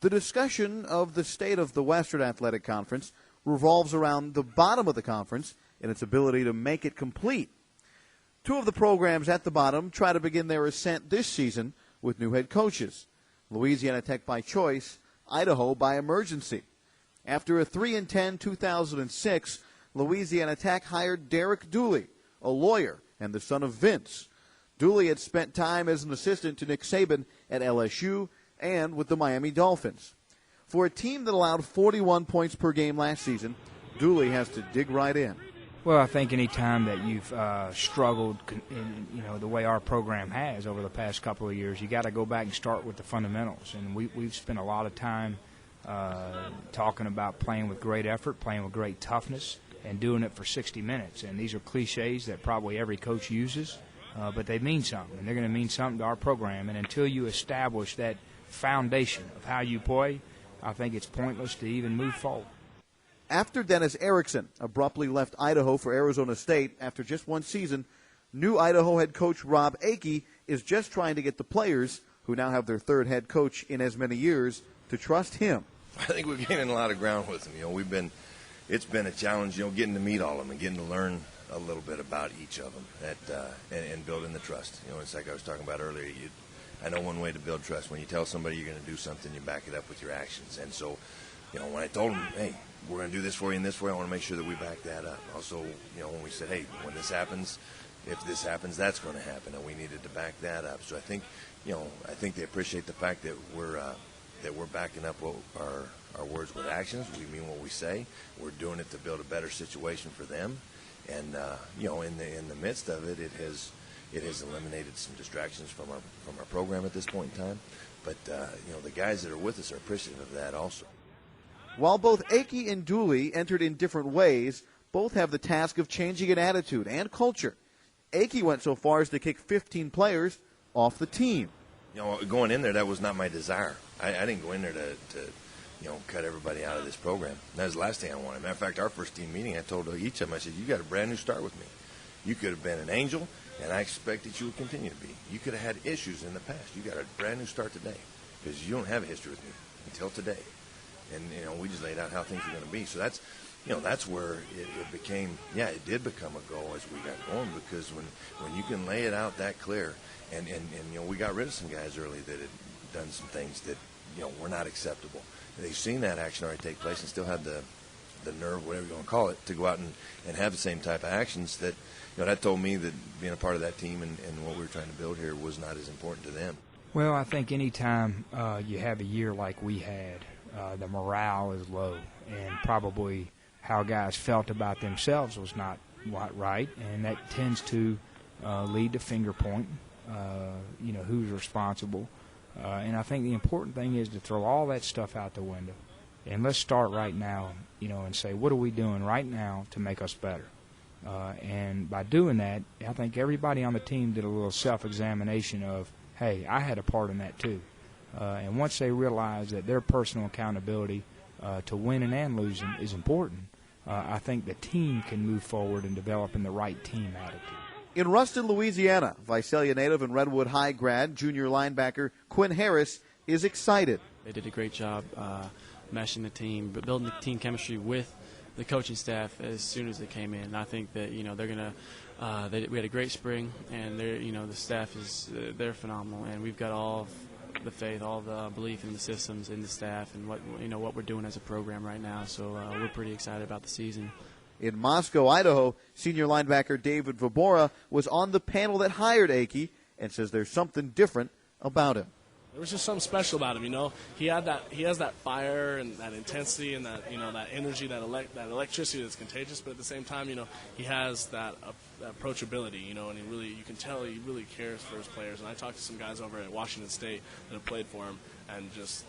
The discussion of the state of the Western Athletic Conference revolves around the bottom of the conference and its ability to make it complete. Two of the programs at the bottom try to begin their ascent this season with new head coaches. Louisiana Tech by choice, Idaho by emergency. After a 3-10 2006, Louisiana Tech hired Derek Dooley, a lawyer and the son of Vince. Dooley had spent time as an assistant to Nick Saban at LSU and with the Miami Dolphins. For a team that allowed 41 points per game last season, Dooley has to dig right in. Well, I think any time that you've struggled, the way our program has over the past couple of years, you got to go back and start with the fundamentals. And we've spent a lot of time talking about playing with great effort, playing with great toughness, and doing it for 60 minutes. And these are cliches that probably every coach uses, but they mean something, and they're going to mean something to our program. And until you establish that foundation of how you play, I think it's pointless to even move forward. After Dennis Erickson abruptly left Idaho for Arizona State after just one season, new Idaho head coach Rob Akey is just trying to get the players, who now have their third head coach in as many years, to trust him. I think we're gaining a lot of ground with them. It's been a challenge, getting to meet all of them and getting to learn a little bit about each of them and building the trust. It's like I was talking about earlier. I know one way to build trust. When you tell somebody you're going to do something, you back it up with your actions. And so, when I told them, hey, we're going to do this for you and this for you, I want to make sure that we back that up. Also, when we said, hey, when this happens, if this happens, that's going to happen, and we needed to back that up. So I think, they appreciate the fact that we're backing up our words with actions. We mean what we say. We're doing it to build a better situation for them. And in the midst of it, it has eliminated some distractions from our program at this point in time. But the guys that are with us are appreciative of that also. While both Akey and Dooley entered in different ways, both have the task of changing an attitude and culture. Akey went so far as to kick 15 players off the team. Going in there, that was not my desire. I didn't go in there to cut everybody out of this program. That was the last thing I wanted. Matter of fact, our first team meeting, I told each of them, I said, you got a brand new start with me. You could have been an angel, and I expect that you would continue to be. You could have had issues in the past. You got a brand new start today because you don't have a history with me until today. And, we just laid out how things are going to be. So that's where it became, it did become a goal as we got going, because when you can lay it out that clear, and we got rid of some guys early that had done some things that, were not acceptable. They've seen that action already take place and still had the nerve, whatever you want to call it, to go out and have the same type of actions that, that told me that being a part of that team and what we were trying to build here was not as important to them. Well, I think any time you have a year like we had, the morale is low, and probably how guys felt about themselves was not right, and that tends to lead to finger pointing, who's responsible. And I think the important thing is to throw all that stuff out the window, and let's start right now, and say, what are we doing right now to make us better? And by doing that, I think everybody on the team did a little self-examination of, hey, I had a part in that too. And once they realize that their personal accountability to winning and losing is important, I think the team can move forward in developing the right team attitude. In Ruston, Louisiana, Visalia native and Redwood High grad junior linebacker Quinn Harris is excited. They did a great job meshing the team, but building the team chemistry with the coaching staff as soon as they came in. And I think that they're gonna. We had a great spring, and the staff they're phenomenal, and we've got all the faith, all the belief in the systems, in the staff, and what we're doing as a program right now. So we're pretty excited about the season. In Moscow, Idaho, senior linebacker David Vobora was on the panel that hired Akey and says there's something different about him. There was just something special about him, He has that fire and that intensity and that that energy, that electricity that's contagious. But at the same time, he has that approachability, and you can tell he really cares for his players. And I talked to some guys over at Washington State that have played for him, and just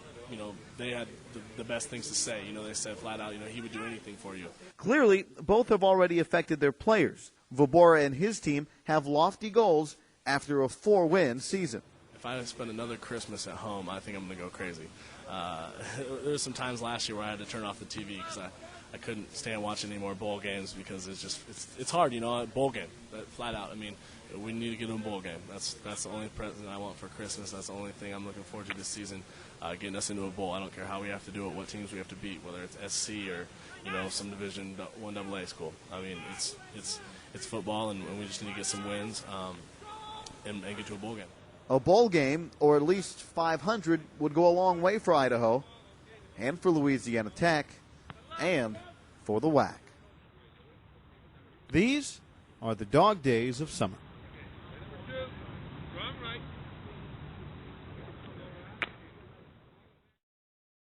they had the best things to say. They said flat out, he would do anything for you. Clearly, both have already affected their players. Vobora and his team have lofty goals after a 4-win season. If I spend another Christmas at home, I think I'm going to go crazy. There was some times last year where I had to turn off the TV because I couldn't stand watching any more bowl games because it's hard, a bowl game, flat out. we need to get to a bowl game. That's the only present I want for Christmas. That's the only thing I'm looking forward to this season, getting us into a bowl. I don't care how we have to do it, what teams we have to beat, whether it's SC or some Division 1 AA school. I mean, it's football, and we just need to get some wins and get to a bowl game. A bowl game, or at least 500, would go a long way for Idaho, and for Louisiana Tech, and for the WAC. These are the dog days of summer.